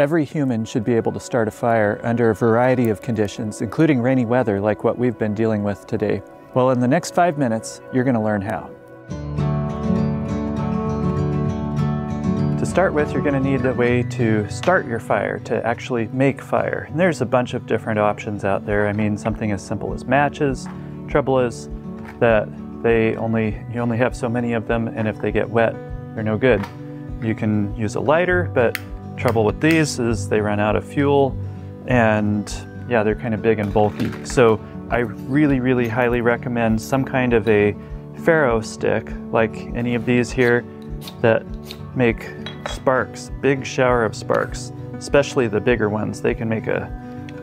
Every human should be able to start a fire under a variety of conditions, including rainy weather like what we've been dealing with today. Well, in the next 5 minutes, you're going to learn how. To start with, you're going to need a way to start your fire, to actually make fire. And there's a bunch of different options out there. I mean, something as simple as matches. Trouble is that you only have so many of them, and if they get wet, they're no good. You can use a lighter, but trouble with these is they run out of fuel, and yeah, they're kind of big and bulky. So I really highly recommend some kind of a Ferro stick, like any of these here, that make sparks, big shower of sparks, especially the bigger ones. They can make a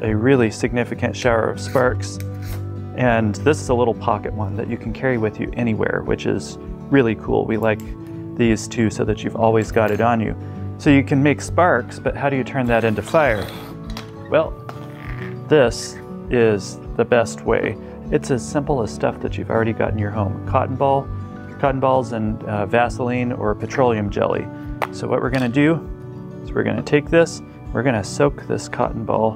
really significant shower of sparks. And this is a little pocket one that you can carry with you anywhere, which is really cool. We like these too, so that you've always got it on you. So you can make sparks, but how do you turn that into fire? Well, this is the best way. It's as simple as stuff that you've already got in your home. Cotton balls and Vaseline or petroleum jelly. So what we're gonna do is we're gonna take this, we're gonna soak this cotton ball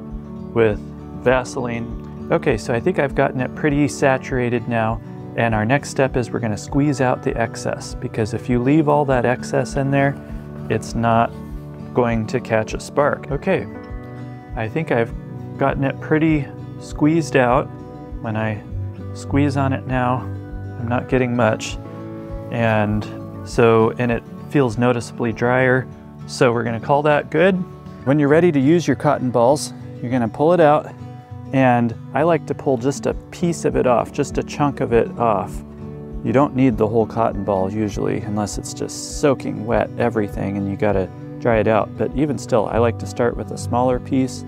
with Vaseline. Okay, so I think I've gotten it pretty saturated now, and our next step is we're gonna squeeze out the excess, because if you leave all that excess in there, it's not going to catch a spark. Okay, I think I've gotten it pretty squeezed out. When I squeeze on it now, I'm not getting much. And it feels noticeably drier. So we're gonna call that good. When you're ready to use your cotton balls, you're gonna pull it out. And I like to pull just a piece of it off, just a chunk of it off. You don't need the whole cotton ball usually, unless it's just soaking wet everything and you gotta dry it out. But even still, I like to start with a smaller piece,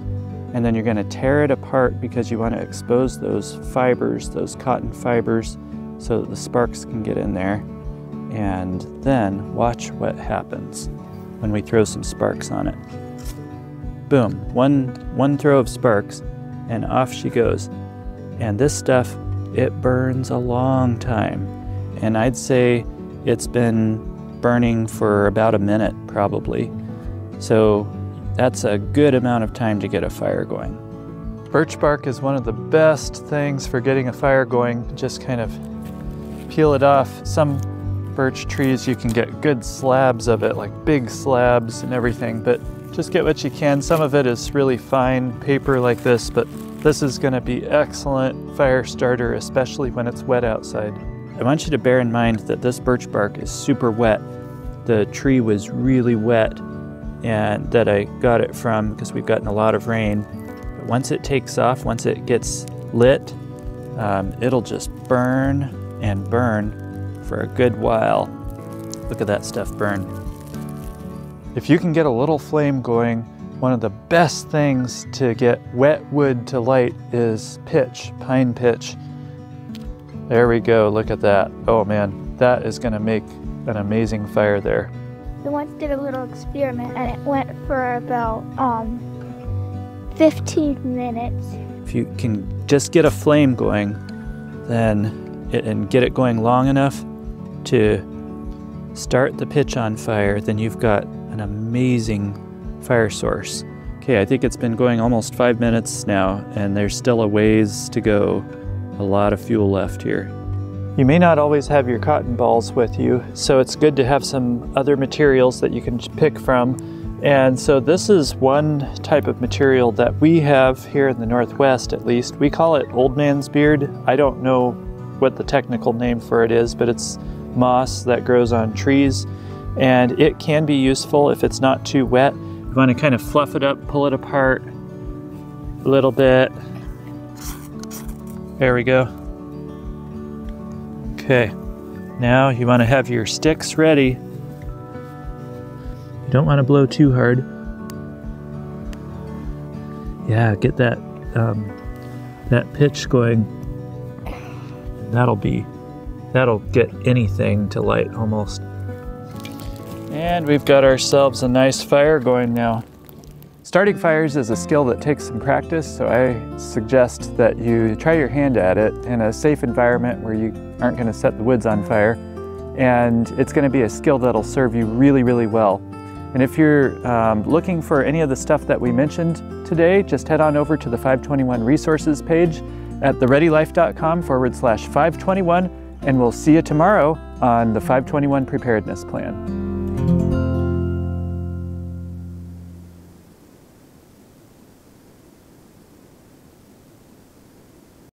and then you're gonna tear it apart because you wanna expose those fibers, those cotton fibers, so that the sparks can get in there. And then watch what happens when we throw some sparks on it. Boom, one throw of sparks, and off she goes. And this stuff, it burns a long time. And I'd say it's been burning for about a minute, probably. So that's a good amount of time to get a fire going. Birch bark is one of the best things for getting a fire going. Just kind of peel it off. Some birch trees you can get good slabs of it, like big slabs and everything, but just get what you can. Some of it is really fine paper like this, but this is gonna be excellent fire starter, especially when it's wet outside. I want you to bear in mind that this birch bark is super wet. The tree was really wet, and that I got it from because we've gotten a lot of rain. But once it takes off, once it gets lit, it'll just burn and burn for a good while. Look at that stuff burn. If you can get a little flame going, one of the best things to get wet wood to light is pitch, pine pitch. There we go, look at that. Oh man, that is gonna make an amazing fire there. We once did a little experiment and it went for about 15 minutes. If you can just get a flame going, and get it going long enough to start the pitch on fire, then you've got an amazing fire source. Okay, I think it's been going almost 5 minutes now, and there's still a ways to go. A lot of fuel left here. You may not always have your cotton balls with you, so it's good to have some other materials that you can pick from. And so this is one type of material that we have here in the Northwest, at least. We call it old man's beard. I don't know what the technical name for it is, but it's moss that grows on trees, and it can be useful if it's not too wet. You want to kind of fluff it up, pull it apart a little bit. There we go. Okay, now you want to have your sticks ready. You don't want to blow too hard. Yeah, get that pitch going. That'll get anything to light almost. And we've got ourselves a nice fire going now. Starting fires is a skill that takes some practice, so I suggest that you try your hand at it in a safe environment where you aren't going to set the woods on fire. And it's going to be a skill that'll serve you really, really well. And if you're looking for any of the stuff that we mentioned today, just head on over to the 521 resources page at thereadylife.com/521, and we'll see you tomorrow on the 521 Preparedness Plan.